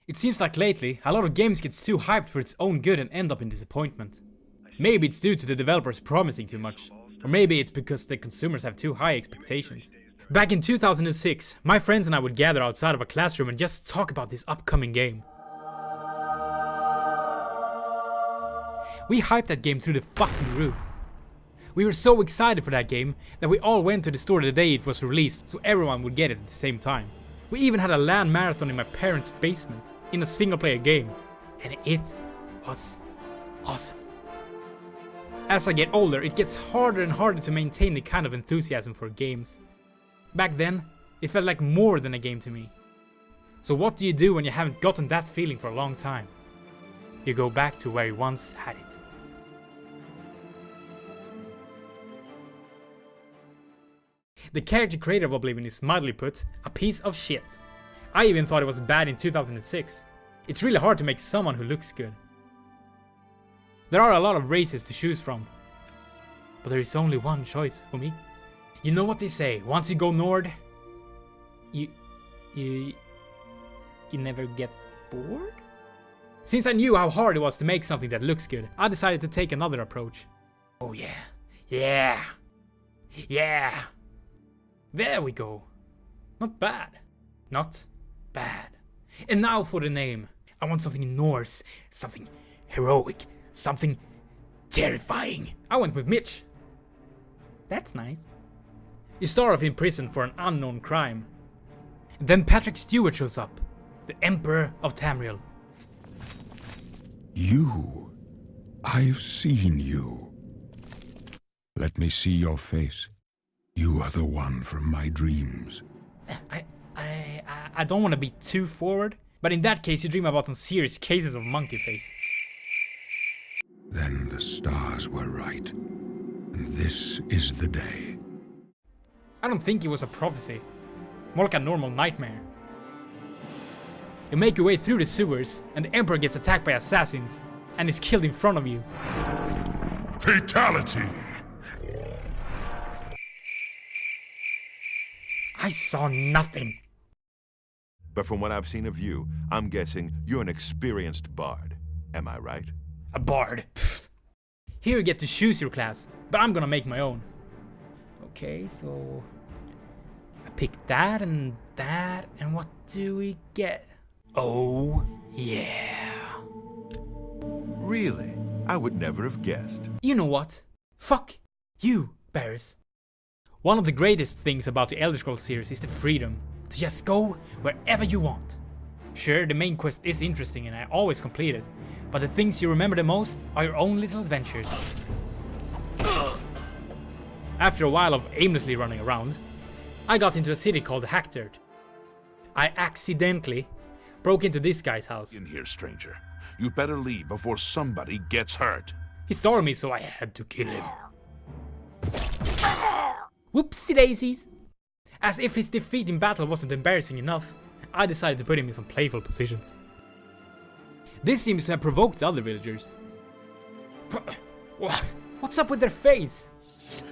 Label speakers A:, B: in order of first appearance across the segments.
A: It seems like lately, a lot of games gets too hyped for its own good and end up in disappointment. Maybe it's due to the developers promising too much, or maybe it's because the consumers have too high expectations. Back in 2006, my friends and I would gather outside of a classroom and just talk about this upcoming game. We hyped that game through the fucking roof. We were so excited for that game that we all went to the store the day it was released so everyone would get it at the same time. We even had a LAN marathon in my parents' basement in a single player game, and it was awesome. As I get older, it gets harder and harder to maintain the kind of enthusiasm for games. Back then, it felt like more than a game to me. So what do you do when you haven't gotten that feeling for a long time? You go back to where you once had it. The character creator of Oblivion is mildly put, a piece of shit. I even thought it was bad in 2006. It's really hard to make someone who looks good. There are a lot of races to choose from, but there is only one choice for me. You know what they say, once you go Nord, you never get bored? Since I knew how hard it was to make something that looks good, I decided to take another approach. Oh yeah. There we go. Not bad. Not bad. And now for the name. I want something Norse, something heroic, something terrifying. I went with Mitch. That's nice. You start off in prison for an unknown crime. And then Patrick Stewart shows up, the Emperor of Tamriel.
B: You. I've seen you. Let me see your face. You are the one from my dreams.
A: I don't want to be too forward, but in that case you dream about some serious cases of monkey face.
B: Then the stars were right, and this is the day.
A: I don't think it was a prophecy, more like a normal nightmare. You make your way through the sewers, and the Emperor gets attacked by assassins, and is killed in front of you.
B: Fatality!
A: I saw nothing.
C: But from what I've seen of you, I'm guessing you're an experienced bard. Am I right?
A: A bard. Pfft. Here you get to choose your class, but I'm gonna make my own. Okay, so I pick that, and what do we get? Oh, yeah.
C: Really? I would never have guessed.
A: You know what? Fuck you, Barris. One of the greatest things about the Elder Scrolls series is the freedom to just go wherever you want. Sure, the main quest is interesting and I always complete it, but the things you remember the most are your own little adventures. After a while of aimlessly running around, I got into a city called Hackdirt. I accidentally broke into this guy's house.
D: In here, stranger. You better leave before somebody gets hurt.
A: He startled me, so I had to kill him. Whoopsie daisies! As if his defeat in battle wasn't embarrassing enough, I decided to put him in some playful positions. This seems to have provoked the other villagers. What's up with their face?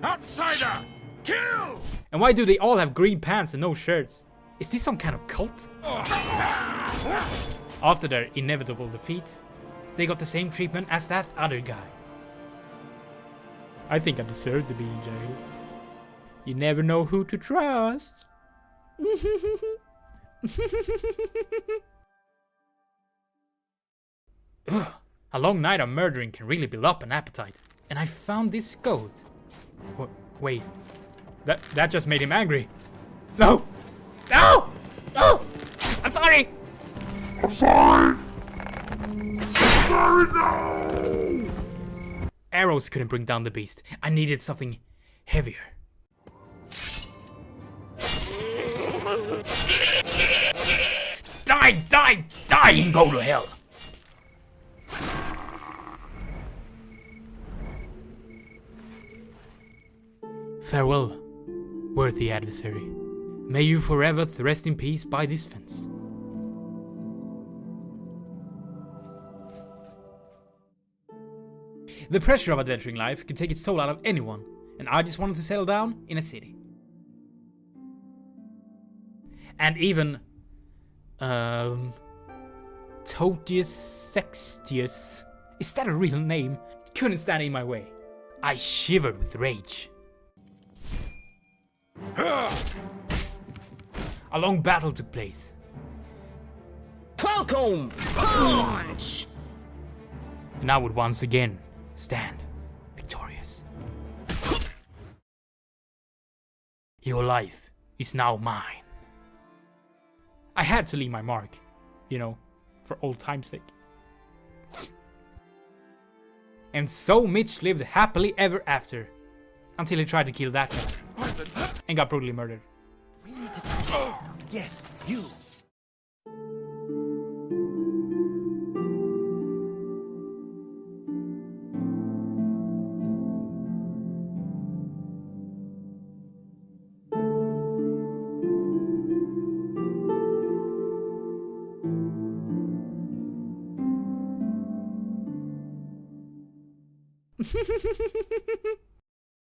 D: Outsider! Kill!
A: And why do they all have green pants and no shirts? Is this some kind of cult? After their inevitable defeat, they got the same treatment as that other guy. I think I deserve to be in jail. You never know who to trust. Ugh, a long night of murdering can really build up an appetite. And I found this goat. Wait, that just made him angry. No! No! No! I'm sorry!
B: I'm sorry! I'm sorry, no!
A: Arrows couldn't bring down the beast. I needed something heavier. Die and go to hell! Farewell, worthy adversary. May you forever rest in peace by this fence. The pressure of adventuring life can take its toll out of anyone, and I just wanted to settle down in a city. And even Totius Sextius. Is that a real name? Couldn't stand in my way. I shivered with rage. A long battle took place.
E: Welcome! Punch!
A: And I would once again stand victorious. Your life is now mine. I had to leave my mark, you know, for old time's sake. And so Mitch lived happily ever after, until he tried to kill that guy and got brutally murdered.
E: We need to talk. Yes, you.